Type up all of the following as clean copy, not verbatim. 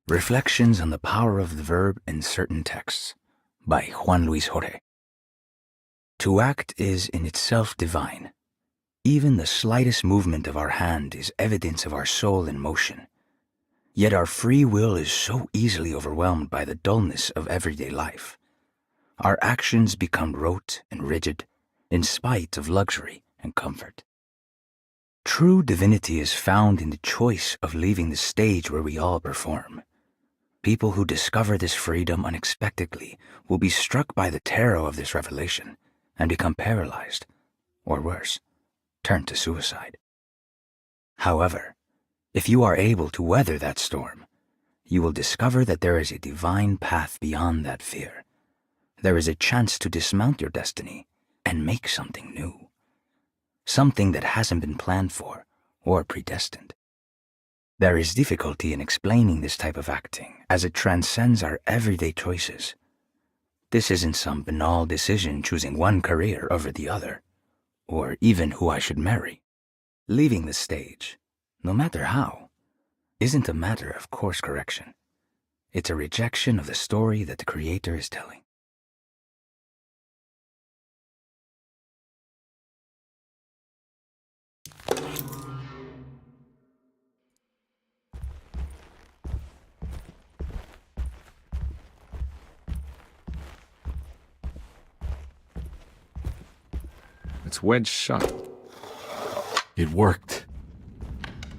Reflections on the Power of the Verb in Certain Texts by Juan Luis Jorge. To act is in itself divine. Even the slightest movement of our hand is evidence of our soul in motion. Yet our free will is so easily overwhelmed by the dullness of everyday life. Our actions become rote and rigid, in spite of luxury and comfort. True divinity is found in the choice of leaving the stage where we all perform. People who discover this freedom unexpectedly will be struck by the terror of this revelation and become paralyzed, or worse, turn to suicide. However, if you are able to weather that storm, you will discover that there is a divine path beyond that fear. There is a chance to dismount your destiny and make something new. Something that hasn't been planned for or predestined. There is difficulty in explaining this type of acting as it transcends our everyday choices. This isn't some banal decision choosing one career over the other, or even who I should marry. Leaving the stage, no matter how, isn't a matter of course correction. It's a rejection of the story that the Creator is telling. It's wedged shut. It worked.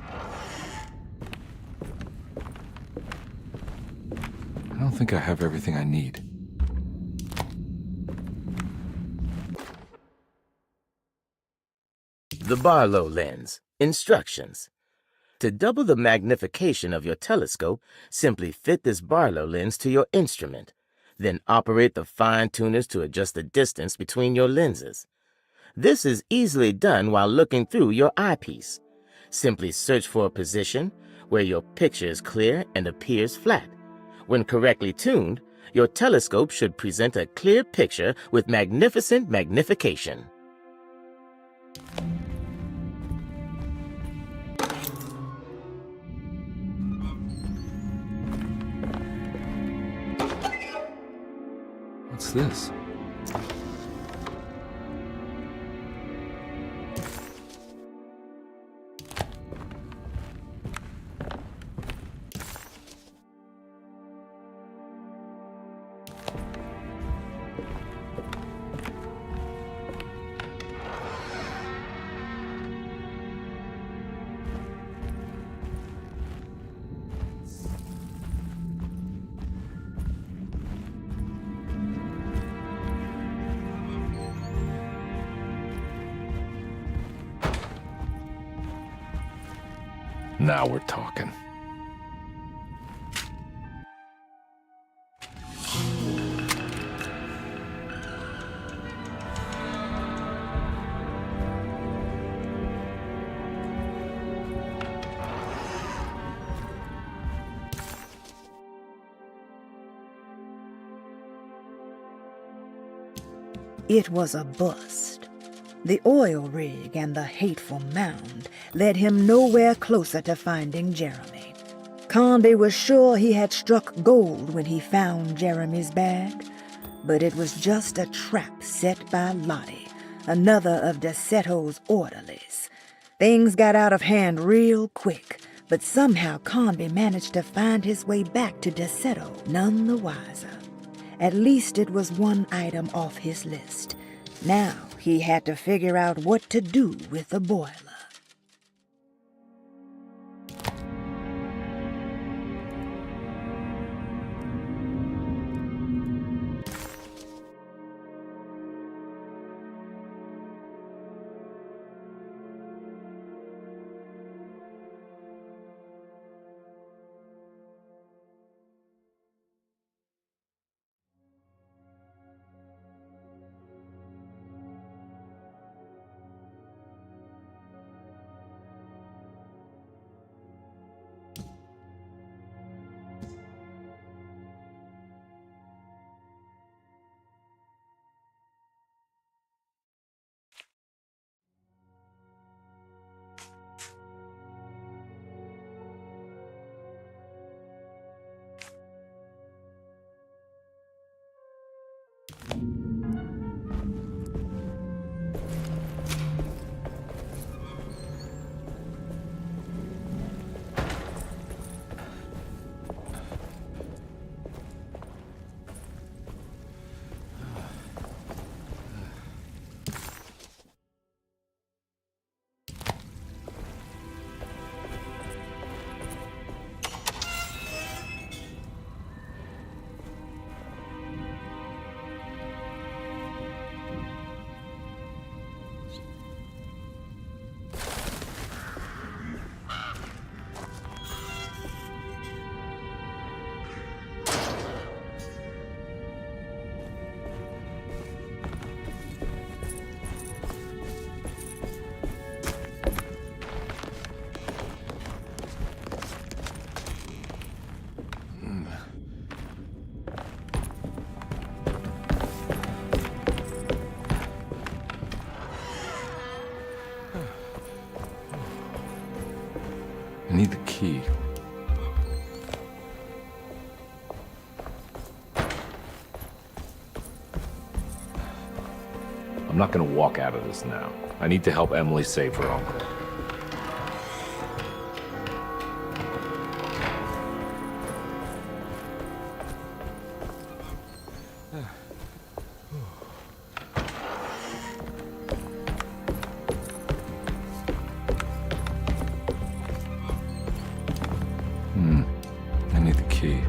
I don't think I have everything I need. The Barlow lens. Instructions. To double the magnification of your telescope, simply fit this Barlow lens to your instrument. Then operate the fine tuners to adjust the distance between your lenses. This is easily done while looking through your eyepiece. Simply search for a position where your picture is clear and appears flat. When correctly tuned, your telescope should present a clear picture with magnificent magnification. What's this? Now we're talking. It was a bust. The oil rig and the hateful mound led him nowhere closer to finding Jeremy. Conde was sure he had struck gold when he found Jeremy's bag, but it was just a trap set by Lottie, another of Desetto's orderlies. Things got out of hand real quick, but somehow Conde managed to find his way back to Desetto none the wiser. At least it was one item off his list. Now he had to figure out what to do with the boiler. I need the key. I'm not gonna walk out of this now. I need to help Emily save her uncle. I need the key.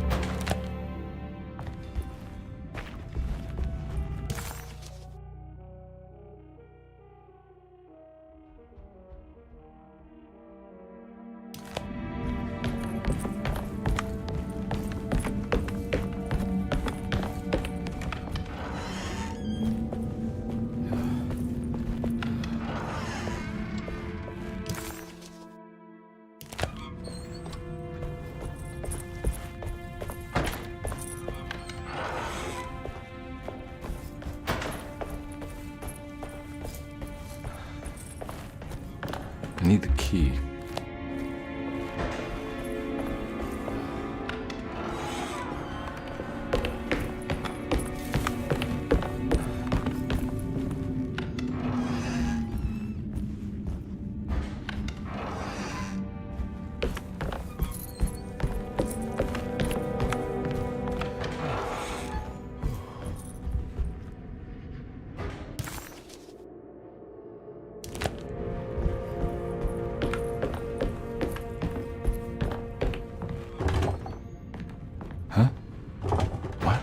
I need the key. Huh? What?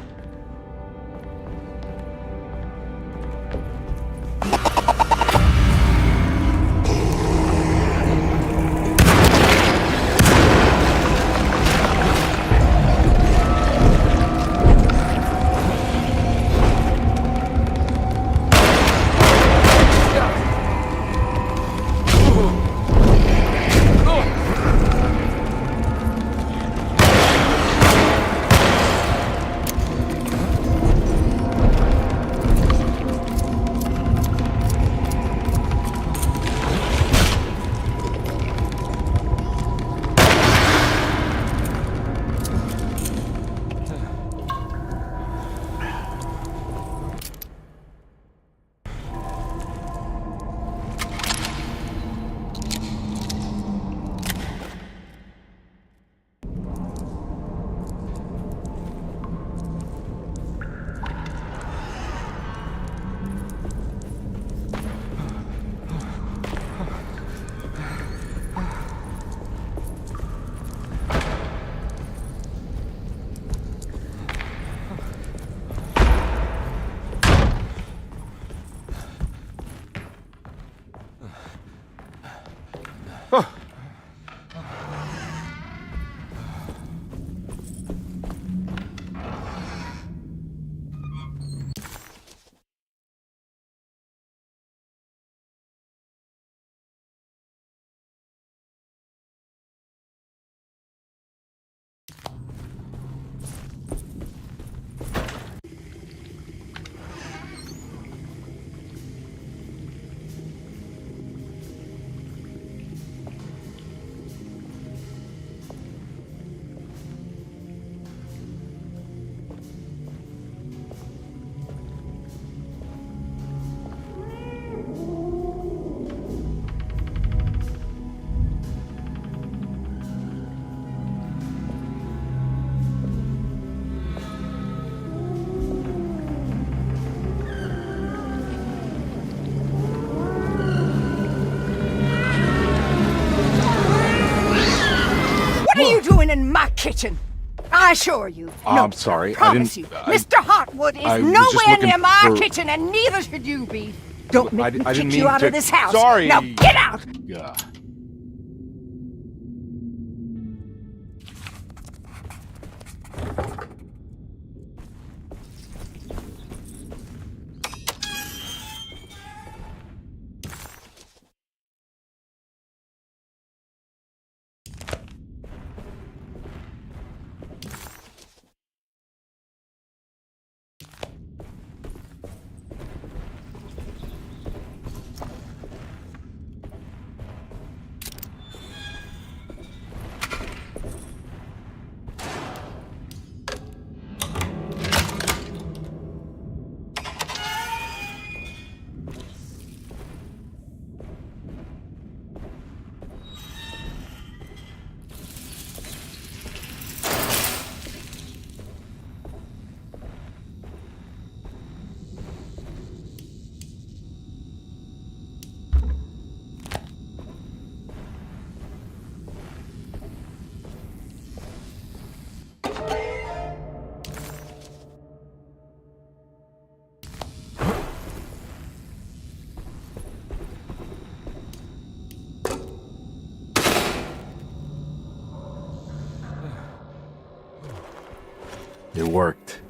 What are you doing in my kitchen? I assure you. No, I'm sorry. I promise you. Mr. Hotwood is I was just nowhere looking near my for- kitchen, and neither should you be. Don't make me I didn't kick you mean out to- of this house. Sorry. Now get out! Yeah. It worked.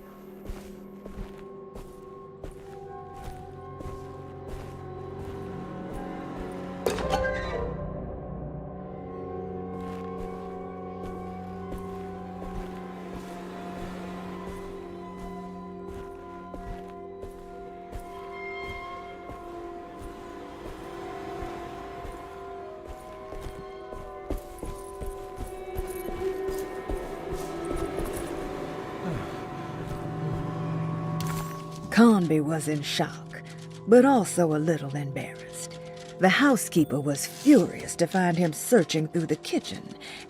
Conby was in shock, but also a little embarrassed. The housekeeper was furious to find him searching through the kitchen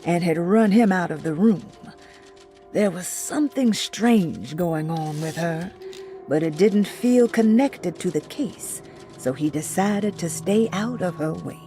and had run him out of the room. There was something strange going on with her, but it didn't feel connected to the case, so he decided to stay out of her way.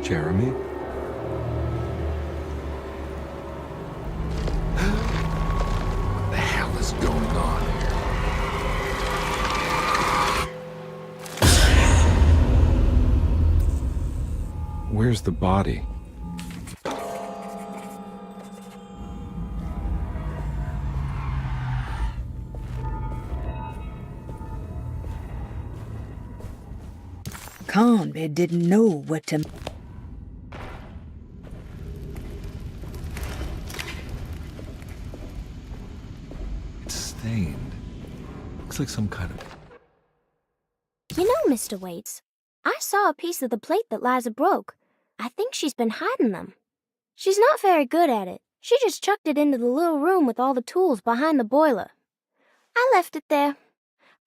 Jeremy? What the hell is going on here? Where's the body? Conby didn't know what to... It's stained. Looks like some kind of... You know, Mr. Waits, I saw a piece of the plate that Liza broke. I think she's been hiding them. She's not very good at it. She just chucked it into the little room with all the tools behind the boiler. I left it there.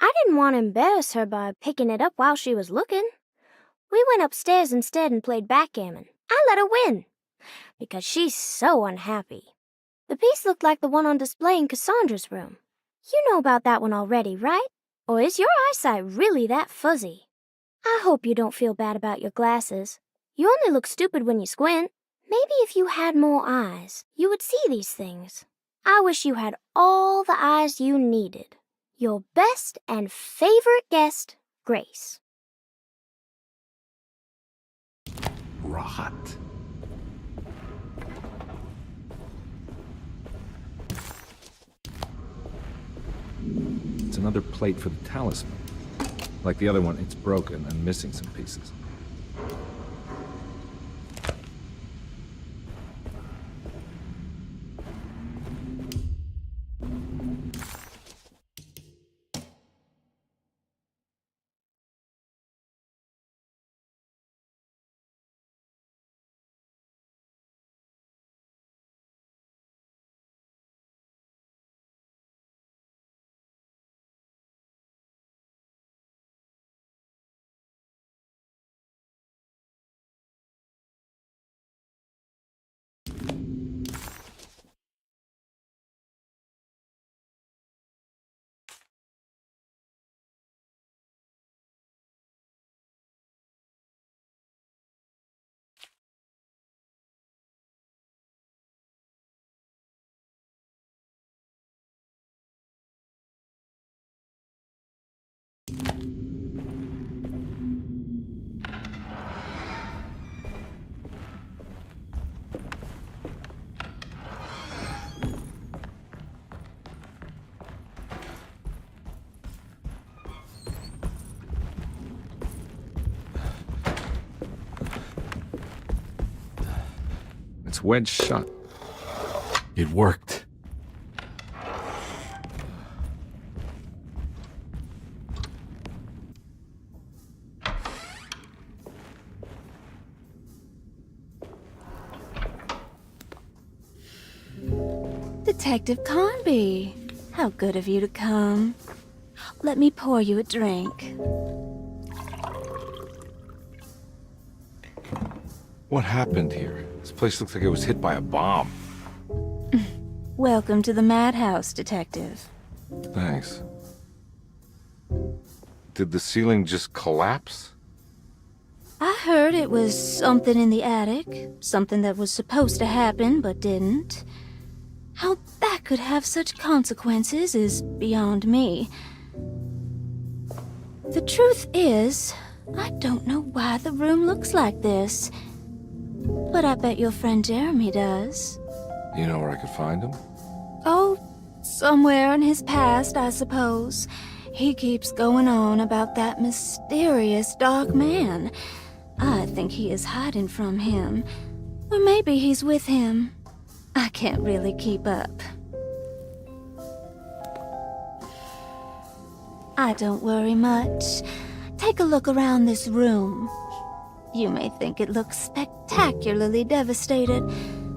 I didn't want to embarrass her by picking it up while she was looking. We went upstairs instead and played backgammon. I let her win, because she's so unhappy. The piece looked like the one on display in Cassandra's room. You know about that one already, right? Or is your eyesight really that fuzzy? I hope you don't feel bad about your glasses. You only look stupid when you squint. Maybe if you had more eyes, you would see these things. I wish you had all the eyes you needed. Your best and favorite guest, Grace. rot. It's another plate for the talisman. Like the other one, it's broken and missing some pieces. It's wedged shut. It worked. Detective Carnby. How good of you to come. Let me pour you a drink. What happened here? This place looks like it was hit by a bomb. Welcome to the madhouse, Detective. Thanks. Did the ceiling just collapse? I heard it was something in the attic. Something that was supposed to happen, but didn't. How that could have such consequences is beyond me. The truth is, I don't know why the room looks like this. But I bet your friend Jeremy does. You know where I could find him? Oh, somewhere in his past, I suppose. He keeps going on about that mysterious dark man. I think he is hiding from him. Or maybe he's with him. I can't really keep up. I don't worry much. Take a look around this room. You may think it looks spectacularly devastated,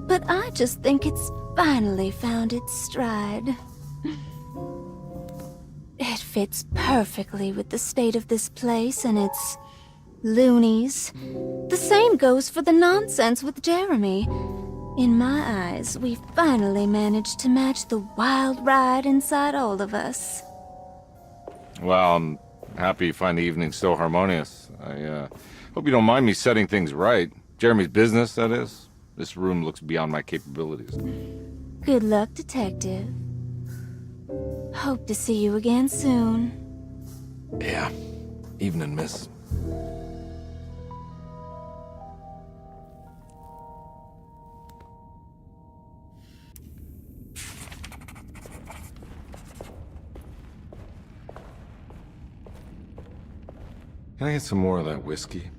but I just think it's finally found its stride. It fits perfectly with the state of this place and its loonies. The same goes for the nonsense with Jeremy. In my eyes, we finally managed to match the wild ride inside all of us. Well, I'm happy you find the evening still harmonious. I hope you don't mind me setting things right. Jeremy's business, that is. This room looks beyond my capabilities. Good luck, Detective. Hope to see you again soon. Yeah. Evening, miss. Can I get some more of that whiskey?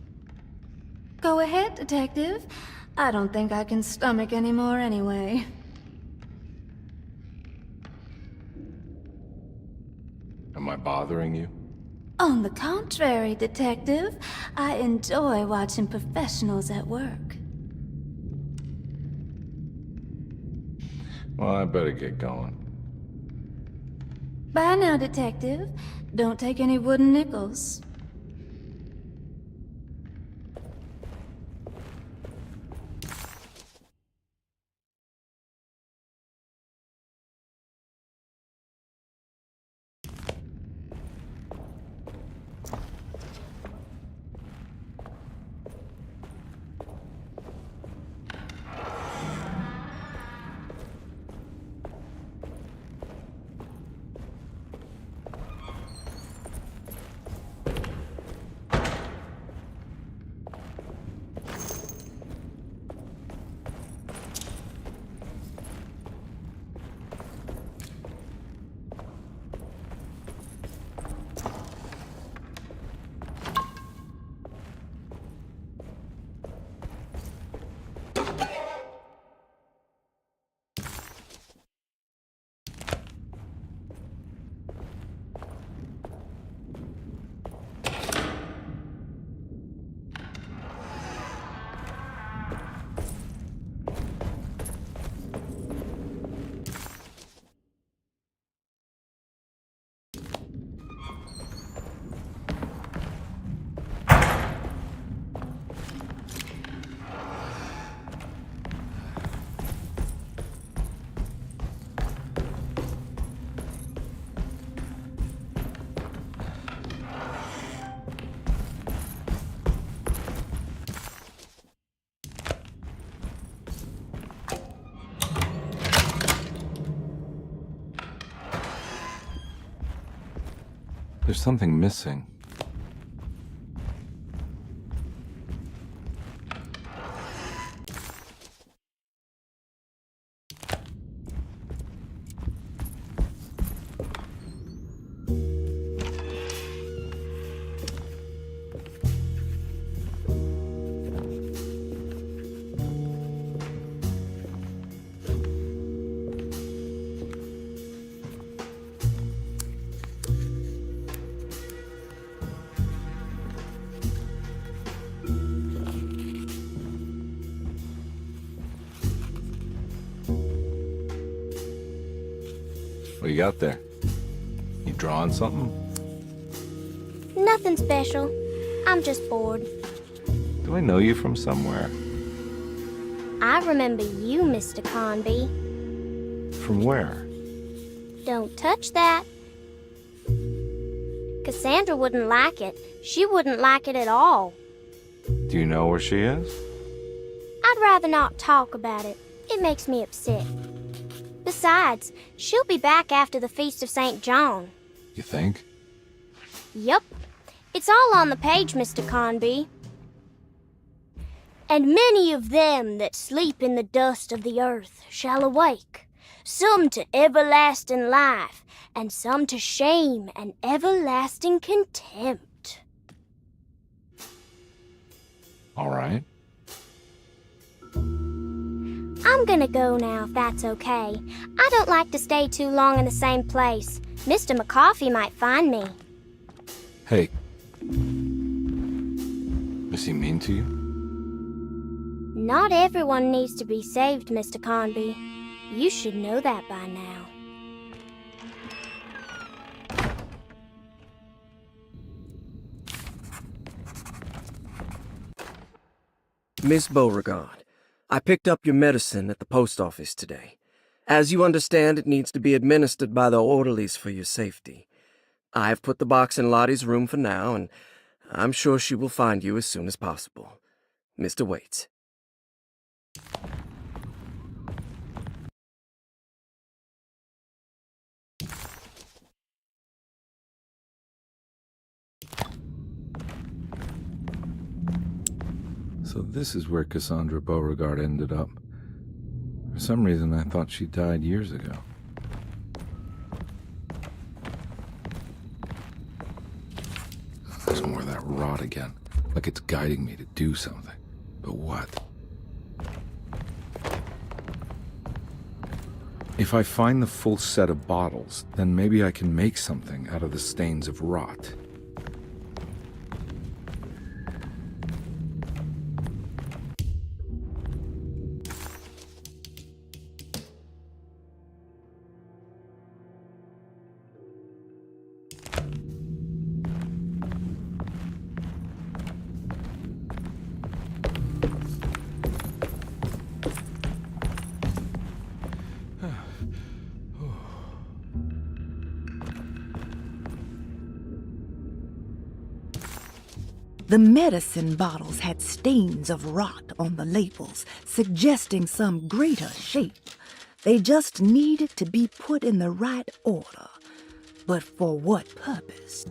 Go ahead, Detective. I don't think I can stomach any more anyway. Am I bothering you? On the contrary, Detective, I enjoy watching professionals at work. Well, I better get going. Bye now, Detective. Don't take any wooden nickels. There's something missing. What you got there? You drawing something? Nothing special. I'm just bored. Do I know you from somewhere? I remember you, Mr. Conby. From where? Don't touch that. Cassandra wouldn't like it. She wouldn't like it at all. Do you know where she is? I'd rather not talk about it. It makes me upset. Besides, she'll be back after the Feast of St. John. You think? Yup. It's all on the page, Mr. Conby. And many of them that sleep in the dust of the earth shall awake, some to everlasting life, and some to shame and everlasting contempt. All right. I'm gonna go now, if that's okay. I don't like to stay too long in the same place. Mr. McCoffey might find me. Hey. Is he mean to you? Not everyone needs to be saved, Mr. Conby. You should know that by now. Miss Beauregard, I picked up your medicine at the post office today. As you understand, it needs to be administered by the orderlies for your safety. I've put the box in Lottie's room for now, and I'm sure she will find you as soon as possible. Mr. Waits. So this is where Cassandra Beauregard ended up. For some reason, I thought she died years ago. There's more of that rot again. Like it's guiding me to do something. But what? If I find the full set of bottles, then maybe I can make something out of the stains of rot. The medicine bottles had stains of rot on the labels, suggesting some greater shape. They just needed to be put in the right order. But for what purpose?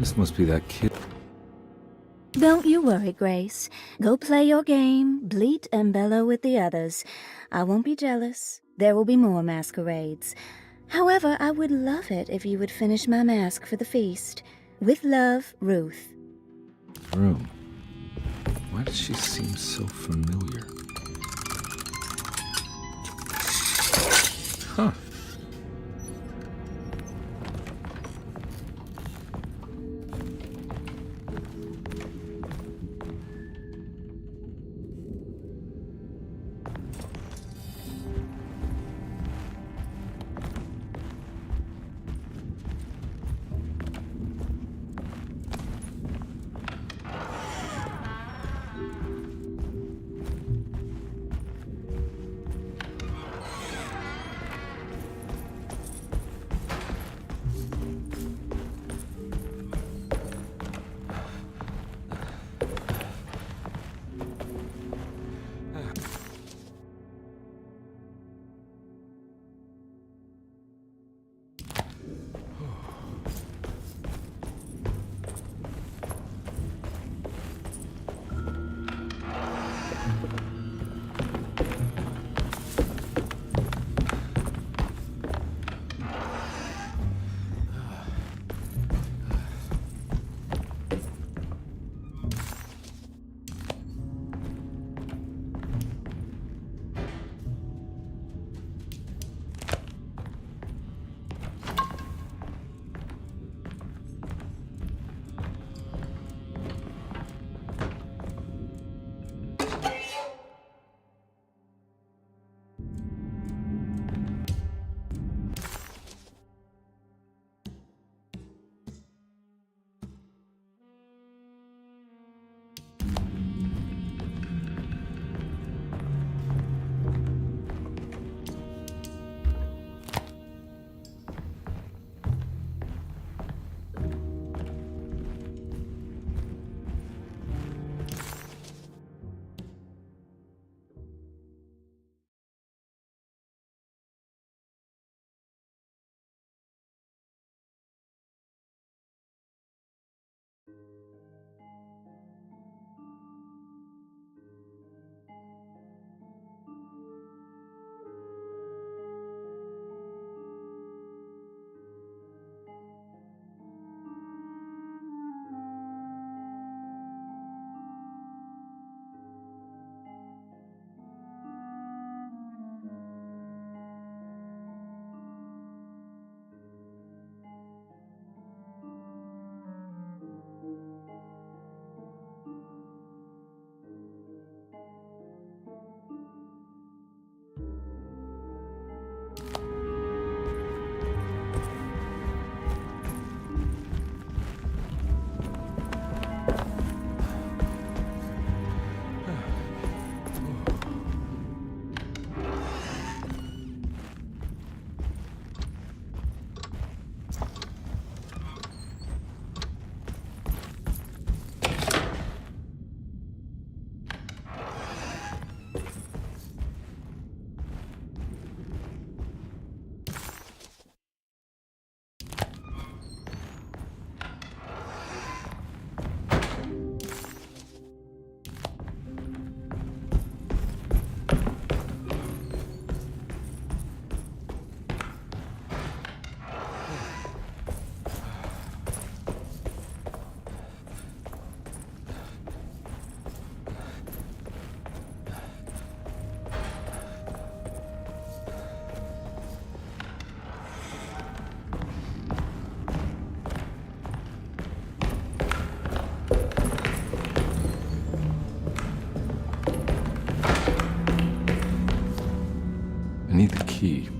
This must be that kid. Don't you worry, Grace. Go play your game, bleat and bellow with the others. I won't be jealous. There will be more masquerades. However, I would love it if you would finish my mask for the feast. With love, Ruth. Room. Why does she seem so familiar? Huh. key.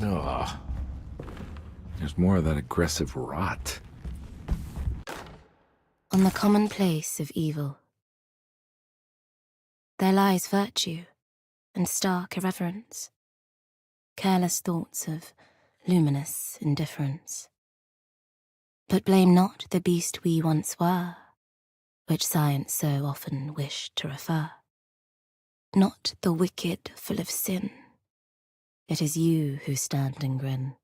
Ugh. There's more of that aggressive rot. On the commonplace of evil, there lies virtue and stark irreverence, careless thoughts of luminous indifference. But blame not the beast we once were, which science so often wished to refer. Not the wicked full of sin, it is you who stand and grin.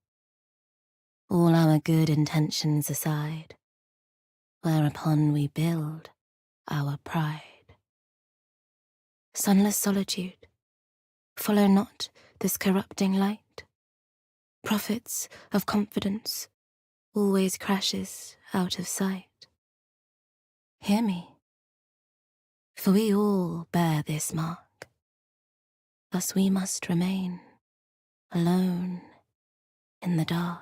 All our good intentions aside, whereupon we build our pride. Sunless solitude, follow not this corrupting light. Prophets of confidence always crashes out of sight. Hear me, for we all bear this mark. Thus we must remain alone in the dark.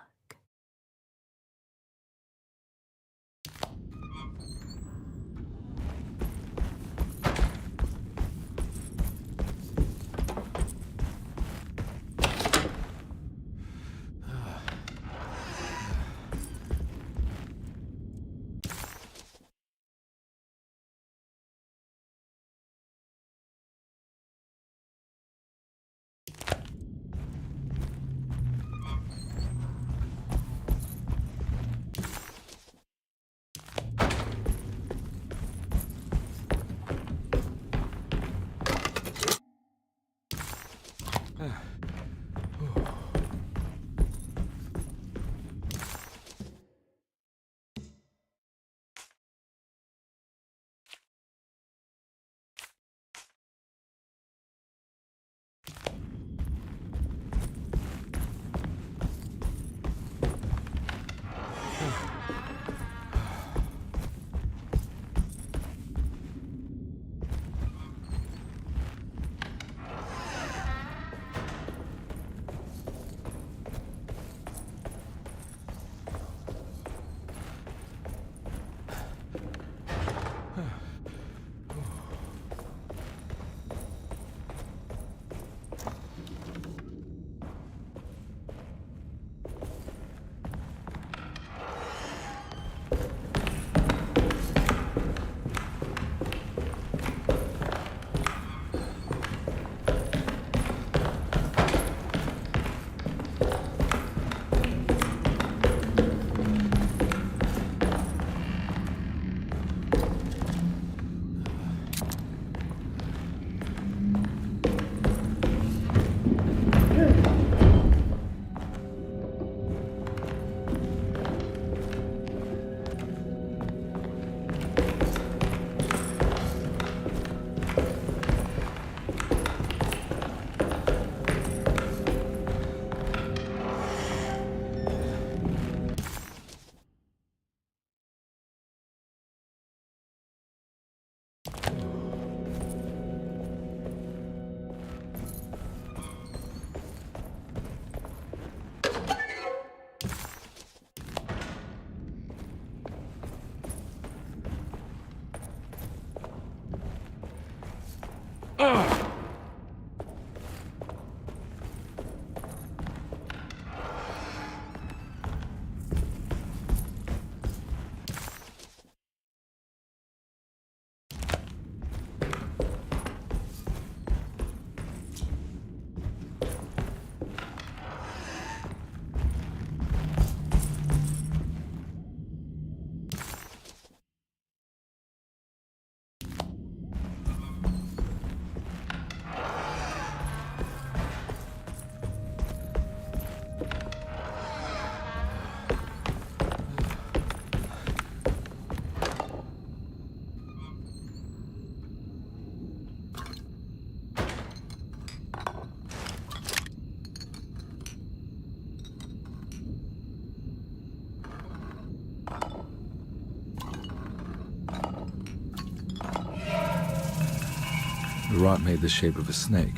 The rot made the shape of a snake.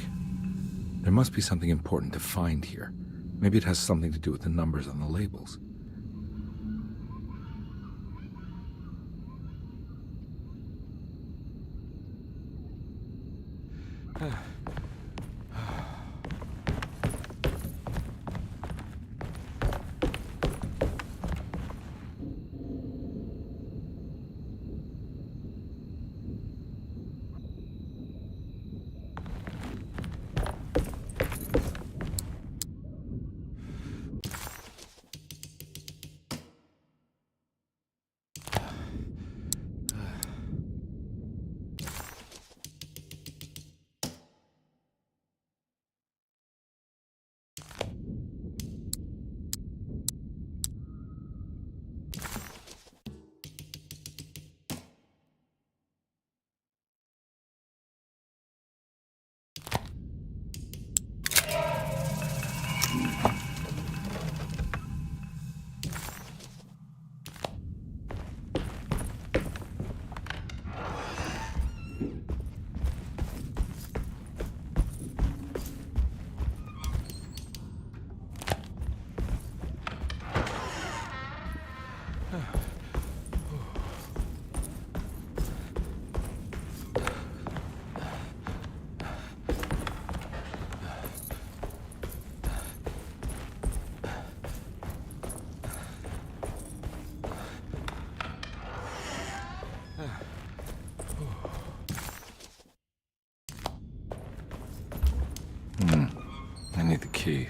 There must be something important to find here. Maybe it has something to do with the numbers on the labels. I need the key.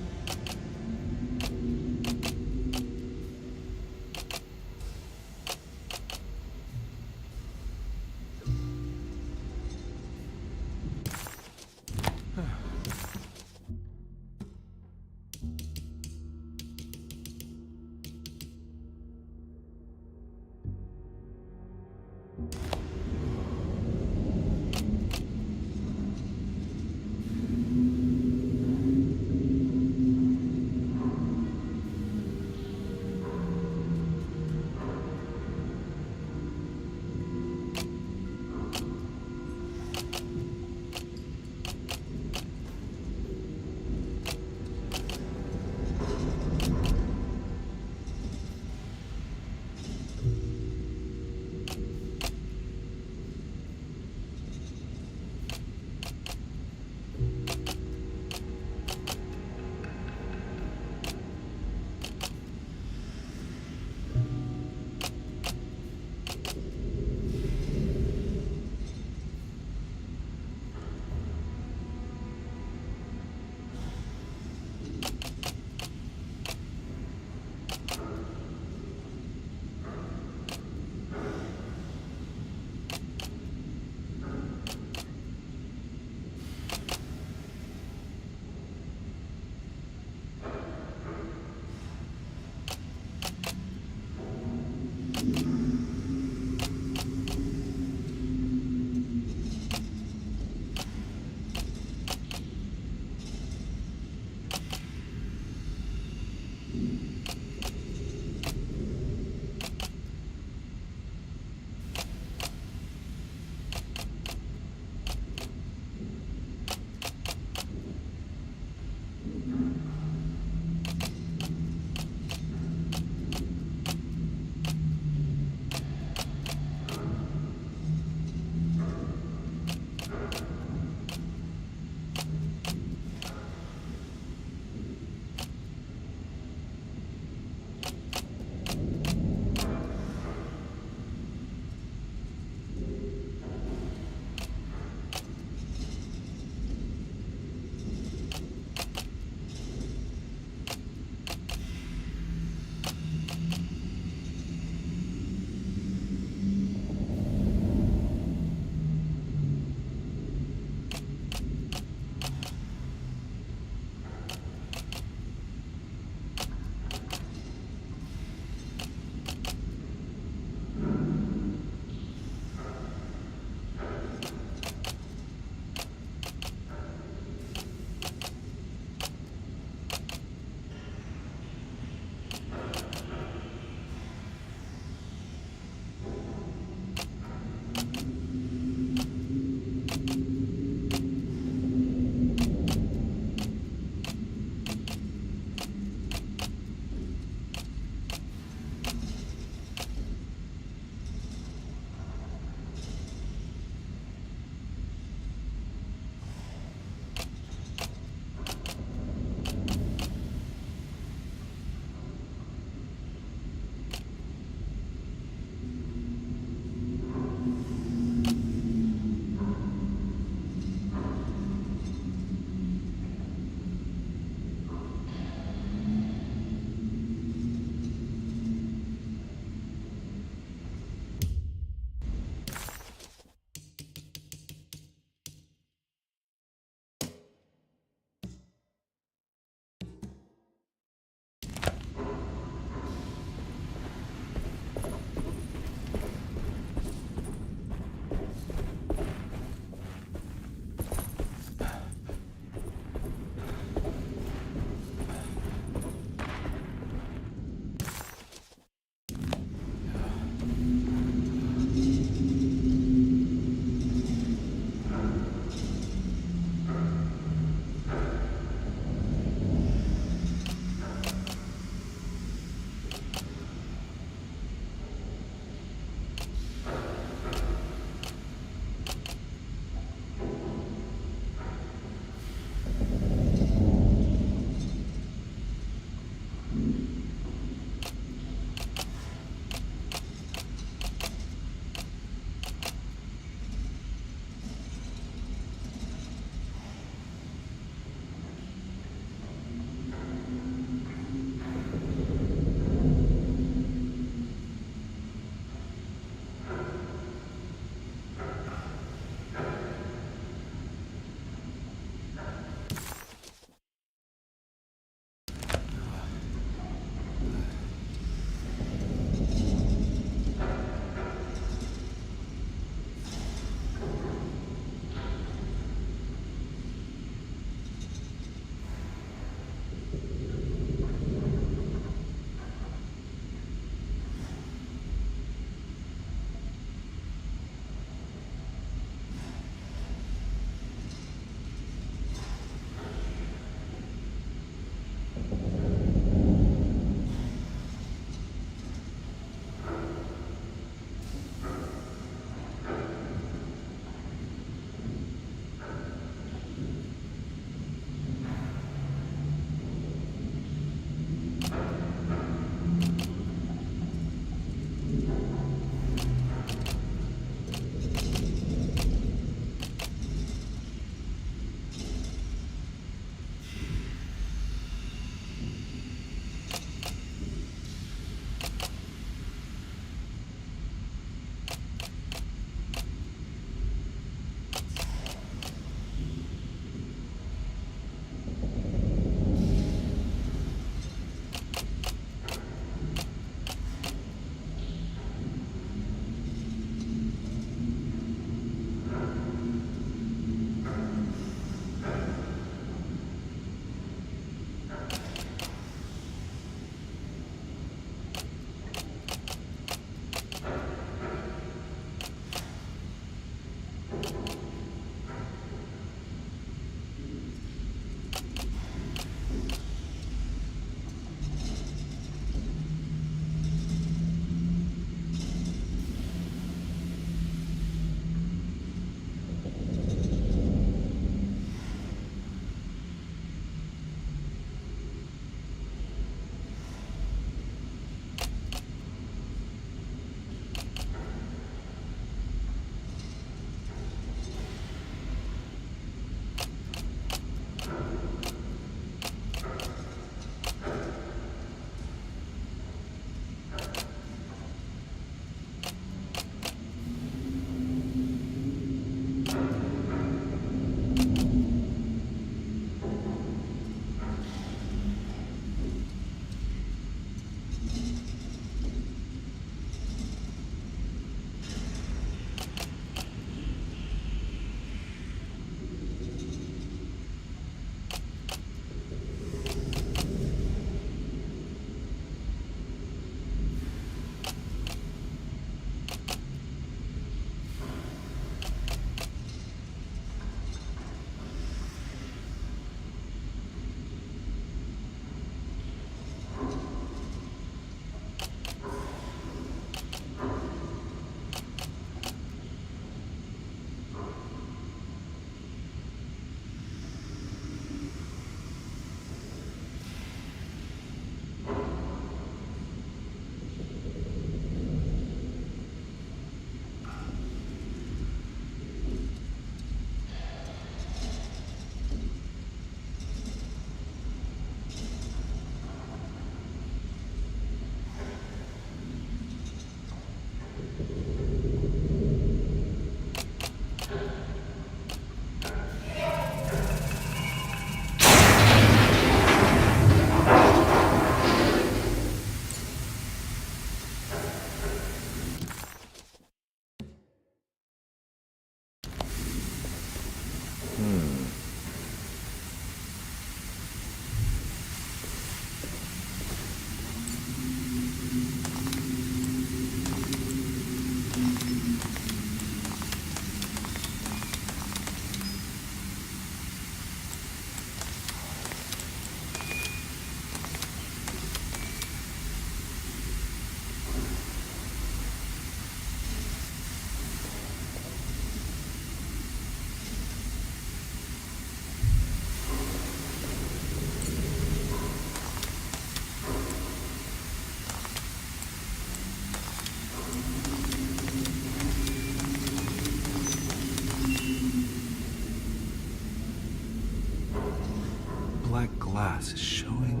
glass is showing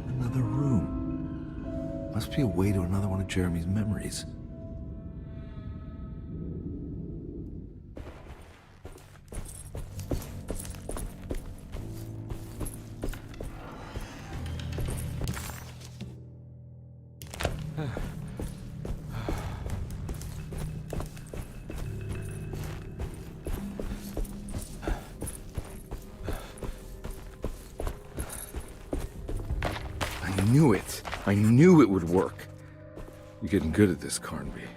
another room. Must be a way to another one of Jeremy's memories. I knew it would work. You're getting good at this, Carnby.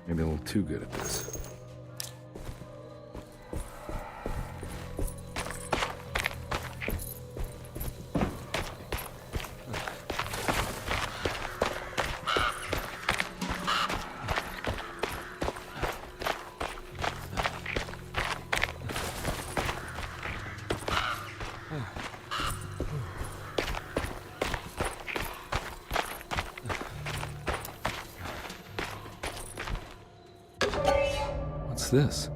Maybe a little too good at this. This?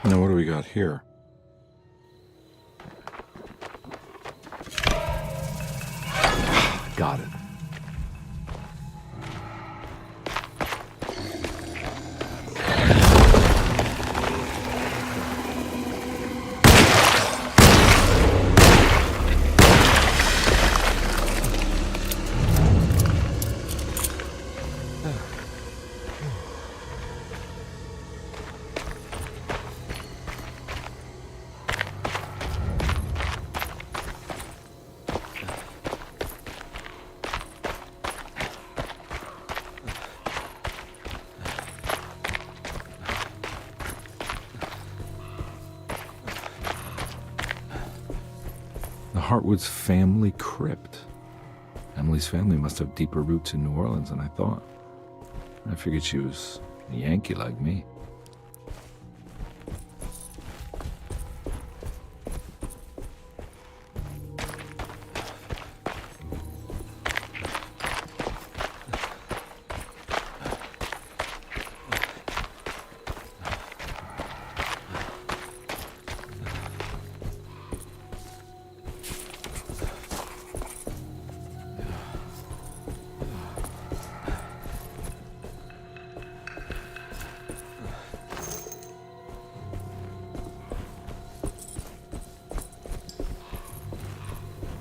Now what do we got here? Got it. Hartwood's family crypt. Emily's family must have deeper roots in New Orleans than I thought. I figured she was a Yankee like me.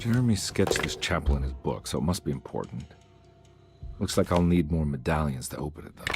Jeremy sketched this chapel in his book, so it must be important. Looks like I'll need more medallions to open it, though.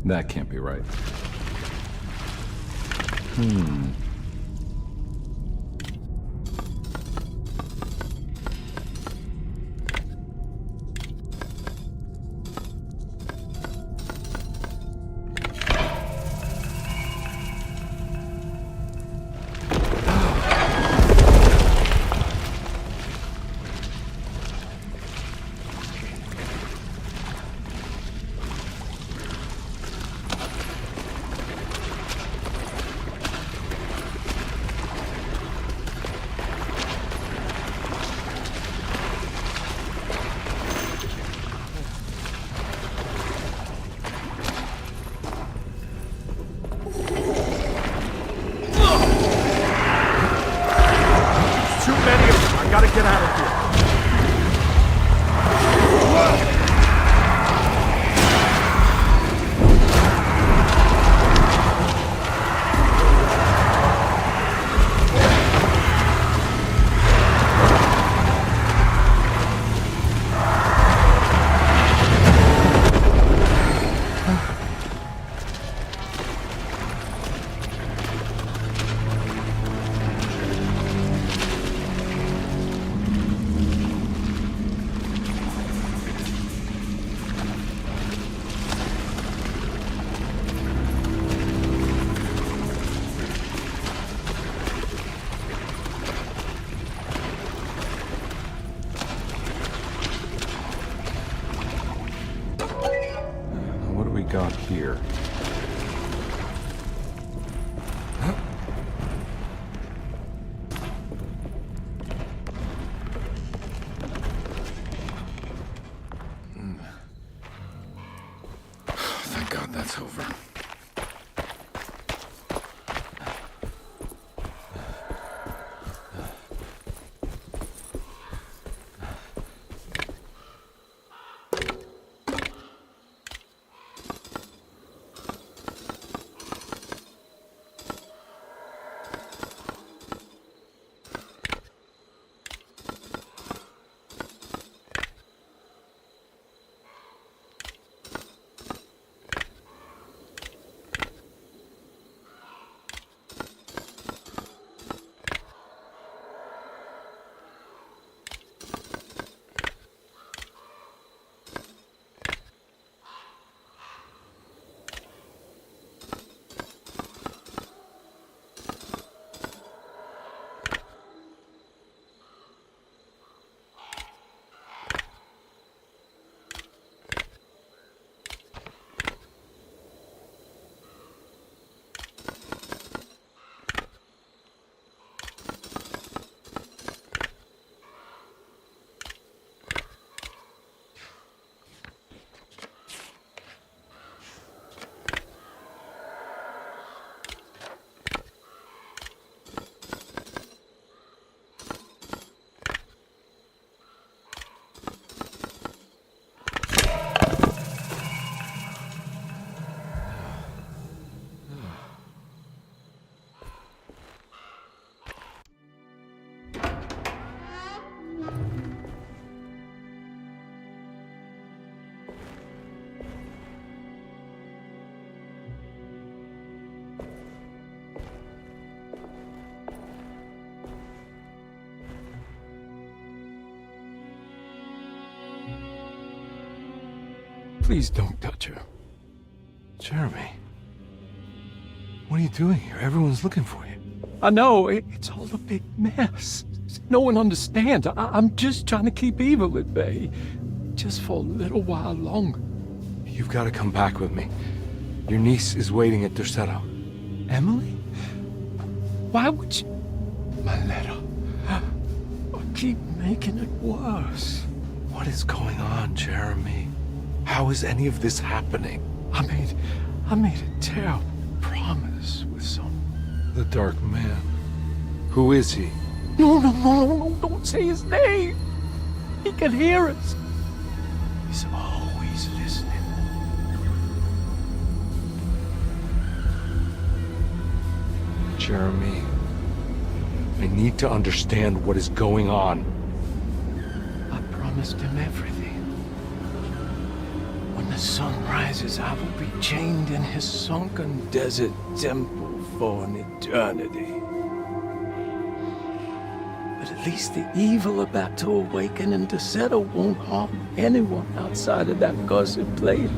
That can't be right. it's over. Please don't touch her. Jeremy. What are you doing here? Everyone's looking for you. I know, it's all a big mess. No one understands. I'm just trying to keep evil at bay. Just for a little while longer. You've got to come back with me. Your niece is waiting at Tercero. Emily? Why would you... My letter. I keep making it worse. What is going on, Jeremy? How is any of this happening? I made a terrible promise with some... The Dark Man. Who is he? No, don't say his name. He can hear us. He's always listening. Jeremy, I need to understand what is going on. I promised him everything. When the sun rises, I will be chained in his sunken desert temple for an eternity. But at least the evil about to awaken in Tercero won't harm anyone outside of that cursed place.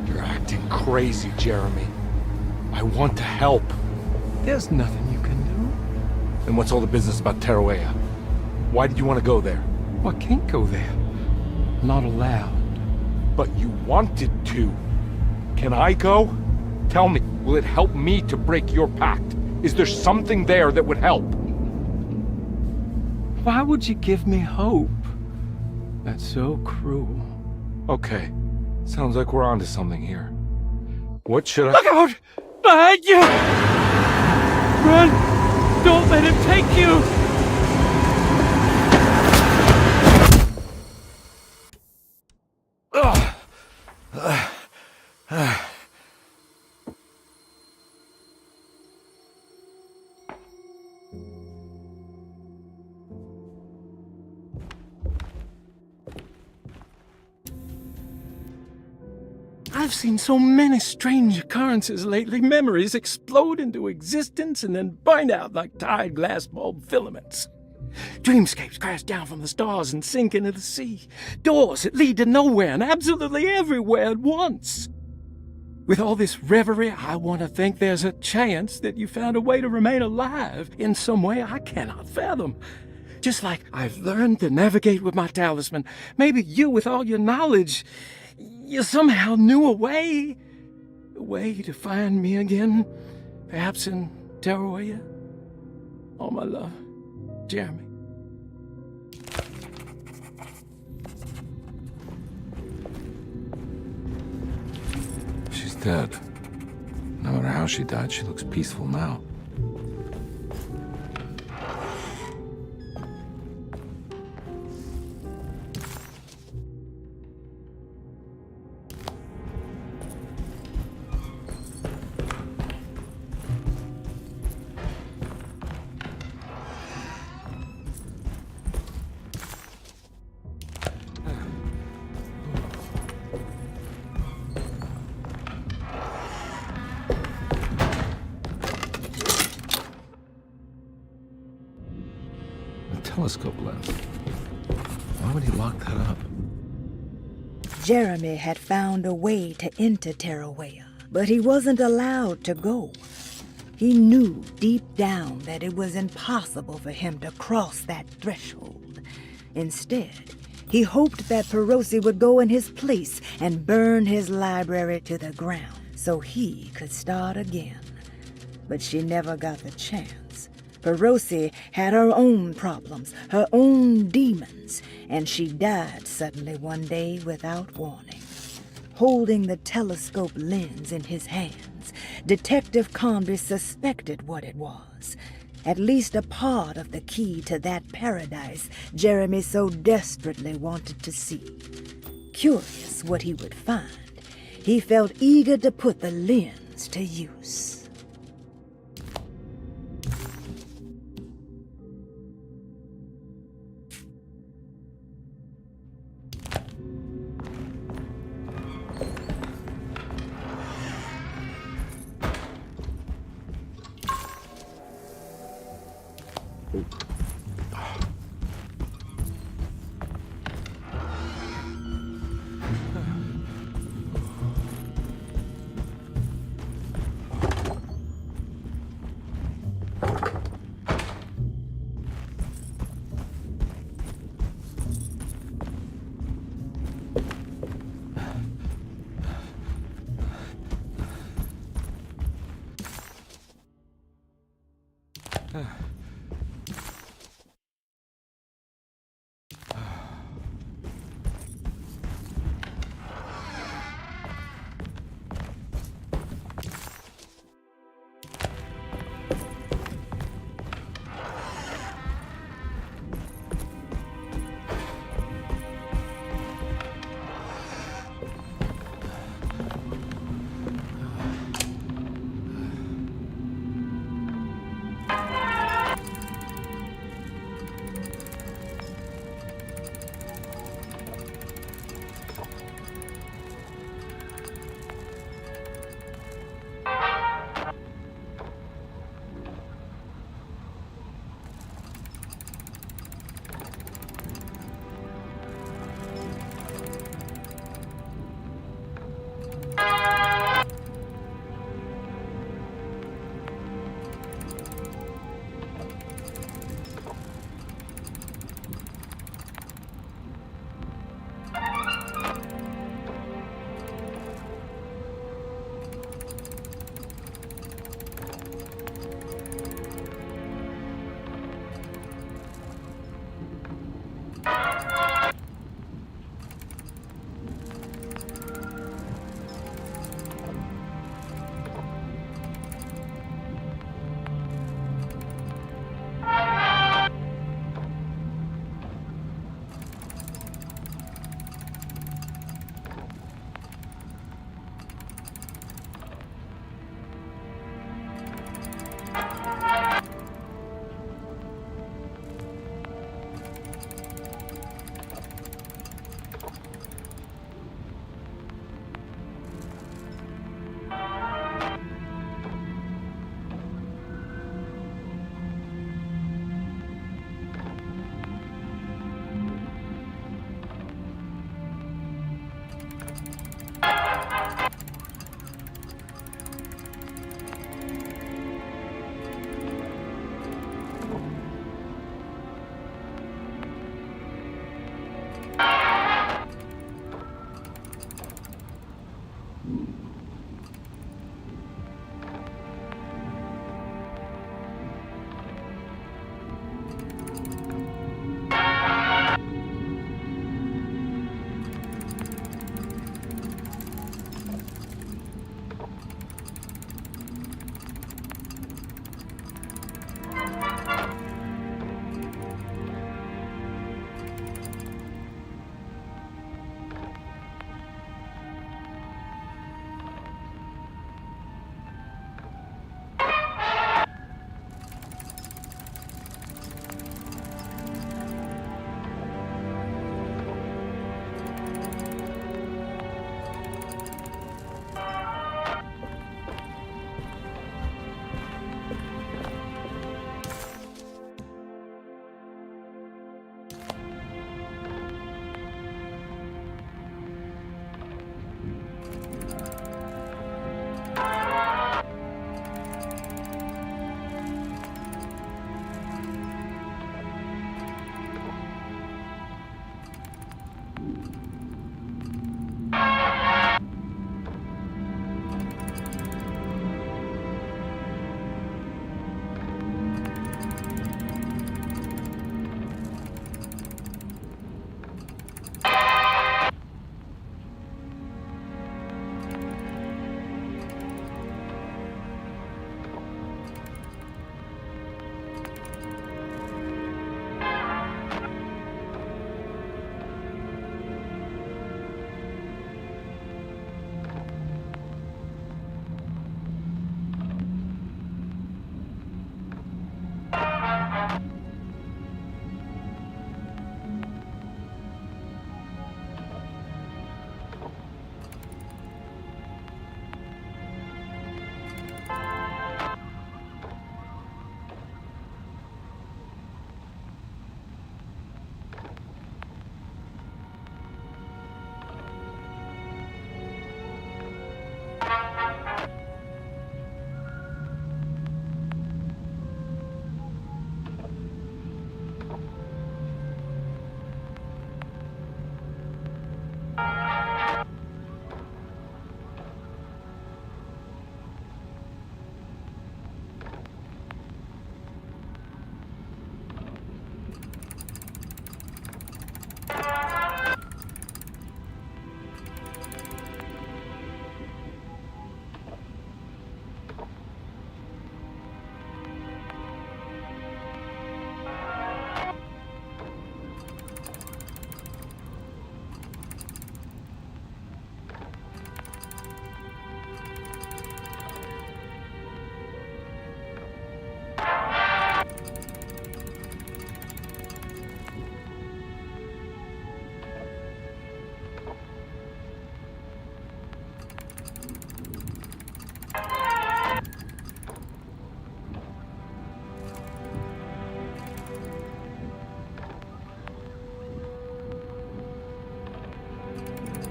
You're acting crazy, Jeremy. I want to help. There's nothing you can do. And what's all the business about Tarawea? Why did you want to go there? I can't go there. Not allowed. But you wanted to. Can I go? Tell me, will it help me to break your pact? Is there something there that would help? Why would you give me hope? That's so cruel. Okay, sounds like we're onto something here. What should I— Look out! Behind you! Run! Don't let him take you! I've seen so many strange occurrences lately. Memories explode into existence and then burn out like tired glass bulb filaments. Dreamscapes crash down from the stars and sink into the sea. Doors that lead to nowhere and absolutely everywhere at once. With all this reverie, I want to think there's a chance that you found a way to remain alive in some way I cannot fathom. Just like I've learned to navigate with my talisman. Maybe you, with all your knowledge, you somehow knew a way to find me again. Perhaps in Tarawea. All my love, Jeremy. She's dead. No matter how she died, she looks peaceful now. Telescope lens. Why would he lock that up? Jeremy had found a way to enter Terrawea, but he wasn't allowed to go. He knew deep down that it was impossible for him to cross that threshold. Instead, he hoped that Perosi would go in his place and burn his library to the ground so he could start again. But she never got the chance. Perosi had her own problems, her own demons, and she died suddenly one day without warning. Holding the telescope lens in his hands, Detective Conby suspected what it was. At least a part of the key to that paradise Jeremy so desperately wanted to see. Curious what he would find, he felt eager to put the lens to use.